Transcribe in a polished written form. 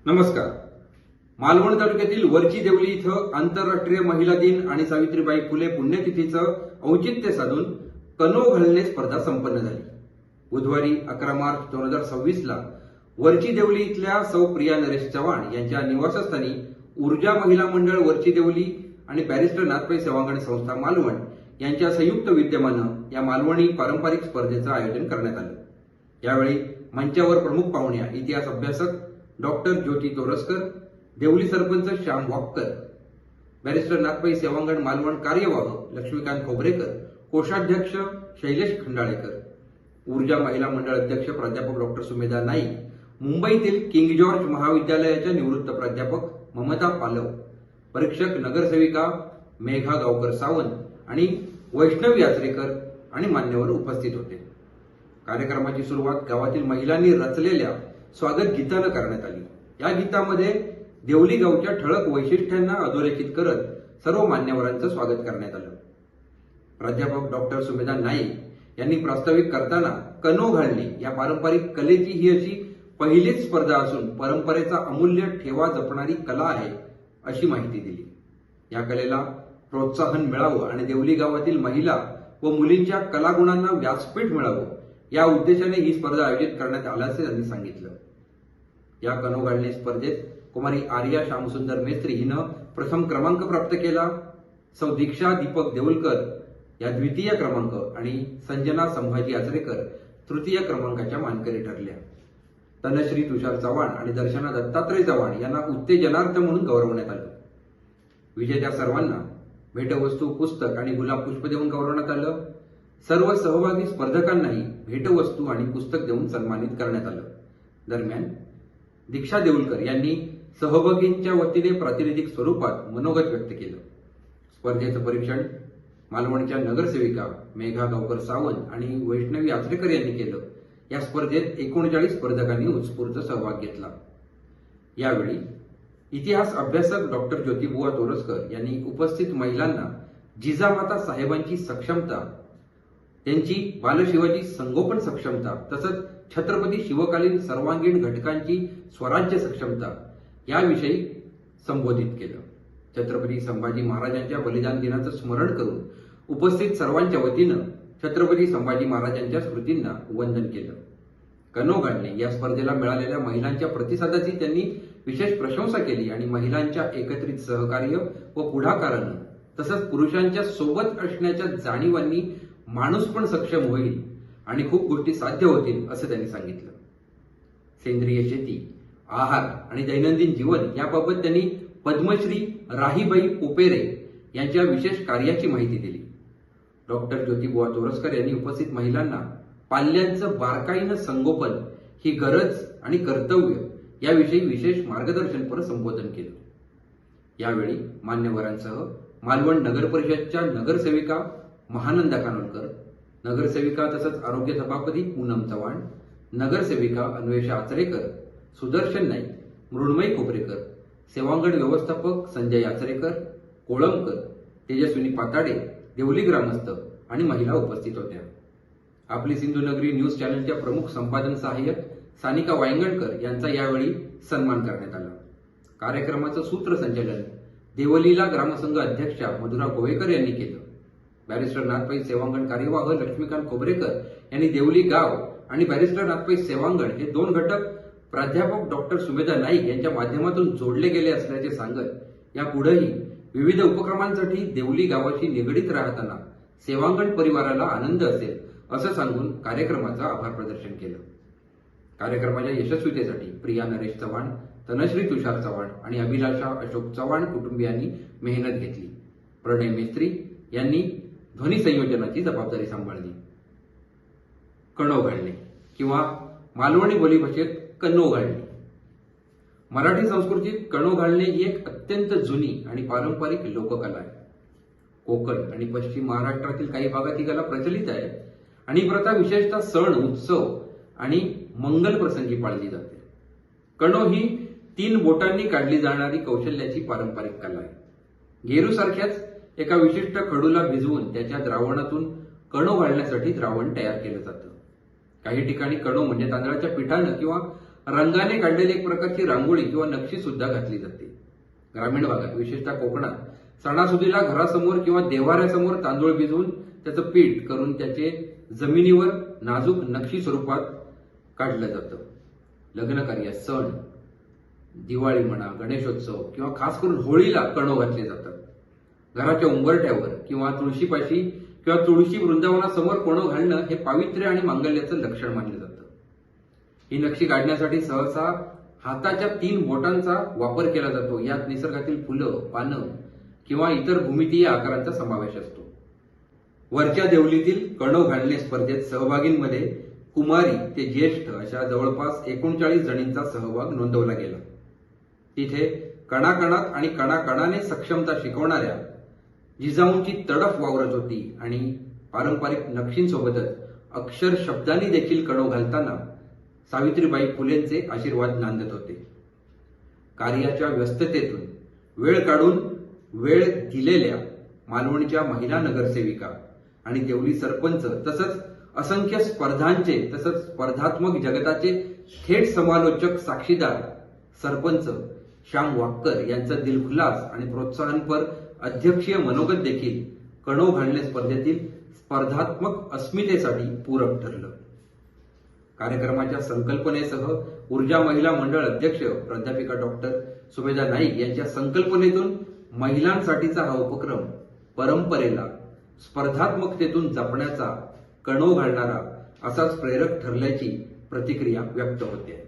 नमस्कार. मालवण तालुक्यातील वरची देवली इथं आंतरराष्ट्रीय महिला दिन आणि सावित्रीबाई फुले पुण्यतिथीचं औचित्य साधून कनो घालणे स्पर्धा संपन्न झाली. बुधवारी 11 मार्च 2026 ला वरची देवली इथल्या सौ प्रिया नरेश चव्हाण यांच्या निवासस्थानी ऊर्जा महिला मंडळ वरची देवली आणि बॅरिस्टर नाथपै सेवांगण संस्था मालवण यांच्या संयुक्त विद्यमानं या मालवणी पारंपरिक स्पर्धेचं आयोजन करण्यात आलं. यावेळी मंचावर प्रमुख पाहुण्या इतिहास अभ्यासक डॉक्टर ज्योती तोरसकर, देवली सरपंच श्याम वाक्कर, बॅरिस्टर नाथपै सेवांगण मालवण कार्यवाह लक्ष्मीकांत खोबरेकर, कोषाध्यक्ष शैलेश खंडाळेकर, ऊर्जा महिला मंडळ अध्यक्ष प्राध्यापक डॉक्टर सुमेधा नाईक, मुंबईतील किंग जॉर्ज महाविद्यालयाच्या निवृत्त प्राध्यापक ममता पालव, परीक्षक नगरसेविका मेघा गावकर सावंत आणि वैष्णव यात्रेकर आणि मान्यवर उपस्थित होते. कार्यक्रमाची सुरुवात गावातील महिलांनी रचलेल्या स्वागत गीतानं करण्यात आली. या गीतामध्ये देवली गावच्या ठळक वैशिष्ट्यांना अधोरेखित करत सर्व मान्यवरांचं स्वागत करण्यात आलं. प्राध्यापक डॉक्टर सुमेधा नाईक यांनी प्रास्ताविक करताना कनो घालणे या पारंपरिक कलेची ही अशी पहिलीच स्पर्धा असून परंपरेचा अमूल्य ठेवा जपणारी कला आहे अशी माहिती दिली. या कलेला प्रोत्साहन मिळावं आणि देवली गावातील महिला व मुलींच्या कलागुणांना व्यासपीठ मिळावं या उद्देशाने ही स्पर्धा आयोजित करण्यात आल्याचे त्यांनी सांगितलं. या कनो घालणे स्पर्धेत कुमारी आर्या श्यामसुंदर मेस्त्री हिनं प्रथम क्रमांक प्राप्त केला. सौ दीक्षा दीपक देऊलकर या द्वितीय क्रमांक आणि संजना संभाजी आचरेकर तृतीय क्रमांकाच्या मानकरी ठरल्या. तनश्री तुषार चव्हाण आणि दर्शना दत्तात्रय चव्हाण यांना उत्तेजनार्थ म्हणून गौरवण्यात आलं. विजेत्या सर्वांना भेटवस्तू, पुस्तक आणि गुलाब पुष्प देऊन गौरवण्यात आलं. सर्व सहभागी स्पर्धकांनाही भेटवस्तू आणि पुस्तक देऊन सन्मानित करण्यात आलं. दरम्यान दीक्षा देऊलकर यांनी सहभागींच्या वतीने प्रातिनिधिक स्वरूपात मनोगत व्यक्त केलं. स्पर्धेचं परीक्षण मालवणच्या नगरसेविका मेघा गावकर सावंत आणि वैष्णवी यात्रेकर यांनी केलं. या स्पर्धेत 39 स्पर्धकांनी उत्स्फूर्त सहभाग घेतला. यावेळी इतिहास अभ्यासक डॉक्टर ज्योतिबुवा तोरसकर यांनी उपस्थित महिलांना जिजामाता साहेबांची सक्षमता, त्यांची बालशिवाची संगोपन सक्षमता तसंच छत्रपती शिवकालीन सर्वांगीण घटकांची स्वराज्य सक्षमता याविषयी संबोधित केलं. छत्रपती संभाजी महाराजांच्या बलिदान दिनाचं स्मरण करून उपस्थित सर्वांच्या वतीनं छत्रपती संभाजी महाराजांच्या स्मृतींना वंदन केलं. कनो घालणे या स्पर्धेला मिळालेल्या महिलांच्या प्रतिसादाची त्यांनी विशेष प्रशंसा केली आणि महिलांच्या एकत्रित सहकार्य व पुढाकारानं तसंच पुरुषांच्या सोबत असण्याच्या जाणीवांनी माणूस पण सक्षम होईल आणि खूप गोष्टी साध्य होतील असं त्यांनी सांगितलं. सेंद्रिय शेती, आहार आणि दैनंदिन जीवन याबाबत त्यांनी पद्मश्री राहीबाई पोपेरे यांच्या विशेष कार्याची माहिती दिली. डॉक्टर ज्योतिबुवा तोरसकर यांनी उपस्थित महिलांना पाल्यांचं बारकाईनं संगोपन ही गरज आणि कर्तव्य याविषयी विशेष मार्गदर्शनपर संबोधन केलं. यावेळी मान्यवरांसह मालवण नगर परिषदच्या नगरसेविका महानंदा कानोलकर, नगरसेविका तसंच आरोग्य सभापती पूनम चव्हाण, नगरसेविका अन्वेषा आचरेकर, सुदर्शन नाईक, मृण्मयी खोबरेकर, सेवांगण व्यवस्थापक संजय आचरेकर, कोळंबकर, तेजस्विनी पाताडे, देवली ग्रामस्थ आणि महिला उपस्थित होत्या. आपली सिंधुनगरी न्यूज चॅनलच्या प्रमुख संपादन सहाय्यक सानिका वायंगणकर यांचा यावेळी सन्मान करण्यात आला. कार्यक्रमाचं सूत्रसंचालन देवलीला ग्रामसंघ अध्यक्षा मधुरा गोवेकर यांनी केलं. बॅरिस्टर नाथपै सेवांगण कार्यवाह लक्ष्मीकांत खोबरेकर यांनी देवली गाव आणि बॅरिस्टर नाथपै सेवांगण हे दोन घटक प्राध्यापक डॉक्टर सुमेधा नाईक यांच्या माध्यमातून जोडले गेले असल्याचे सांगत यापुढेही विविध उपक्रमांसाठी देवली गावाशी निगडीत राहताना सेवांगण परिवाराला आनंद असेल असं सांगून कार्यक्रमाचं आभार प्रदर्शन केलं. कार्यक्रमाच्या यशस्वीतेसाठी प्रिया नरेश चव्हाण, तनश्री तुषार चव्हाण आणि अभिलाषा अशोक चव्हाण कुटुंबियांनी मेहनत घेतली. प्रणय मेस्त्री यांनी ध्वनी संयोजनाची जबाबदारी सांभाळली. कणो घालणे किंवा मालवणी बोलीभाषेत कनो घालणे. मराठी संस्कृतीत कणो घालणे ही एक अत्यंत जुनी आणि पारंपरिक लोककला आहे. कोकण आणि पश्चिम महाराष्ट्रातील काही भागात ही कला प्रचलित आहे आणि ही प्रथा विशेषतः सण, उत्सव आणि मंगल प्रसंगी पाळली जाते. कणो ही 3 बोटांनी काढली जाणारी कौशल्याची पारंपरिक कला आहे. गेरूसारख्याच एका विशिष्ट खडूला भिजवून त्याच्या द्रावणातून कणो घालण्यासाठी द्रावण तयार केलं जातं. काही ठिकाणी कणो म्हणजे तांदळाच्या पिठानं किंवा रंगाने काढलेली एक प्रकारची रांगोळी किंवा नक्षी सुद्धा घातली जाते. ग्रामीण भागात विशेषतः कोकणात सणासुदीला घरासमोर किंवा देव्हाऱ्यासमोर तांदूळ भिजवून त्याचं पीठ करून त्याचे जमिनीवर नाजूक नक्षी स्वरूपात काढलं जातं. लग्नकार्य, सण, दिवाळी म्हणा, गणेशोत्सव किंवा खास करून होळीला कणो घातले जातात. घराच्या उंबरठ्यावर किंवा तुळशीपाशी किंवा तुळशी वृंदावनासमोर कणो घालणं हे पावित्र्य आणि मांगल्याचं लक्षण मानलं जातं. ही नक्षी काढण्यासाठी सहसा हाताच्या 3 बोटांचा वापर केला जातो. यात निसर्गातील फुलं, पानं किंवा इतर भूमितीय आकारांचा समावेश असतो. वरच्या देवलीतील कणो घालणे स्पर्धेत सहभागींमध्ये कुमारी ते ज्येष्ठ अशा जवळपास 39 जणींचा सहभाग नोंदवला गेला. तिथे कणाकणात आणि कणाकणाने सक्षमता शिकवणाऱ्या जिजाऊंची तडफ वावरत होती आणि पारंपरिक नक्षींसोबतच अक्षर शब्दांनी देखील कणो घालताना सावित्रीबाई फुलेंचे आशीर्वाद नांदत होते. कार्याच्या व्यस्ततेतून वेळ काढून वेळ दिलेल्या मालवणच्या महिला नगरसेविका आणि देवली सरपंच तसंच असंख्य स्पर्धांचे तसंच स्पर्धात्मक जगताचे थेट समालोचक साक्षीदार सरपंच श्याम वाक्कर यांचं दिलखुलास आणि प्रोत्साहनपर अध्यक्षीय मनोगत देखील कणो घालणे स्पर्धेतील स्पर्धात्मक अस्मितेसाठी पूरक ठरलं. कार्यक्रमाच्या संकल्पनेसह ऊर्जा महिला मंडळ अध्यक्ष प्राध्यापिका डॉक्टर सुमेधा नाईक यांच्या संकल्पनेतून महिलांसाठीचा हा उपक्रम परंपरेला स्पर्धात्मकतेतून जपण्याचा, कणो घालणारा असाच प्रेरक ठरल्याची प्रतिक्रिया व्यक्त होते.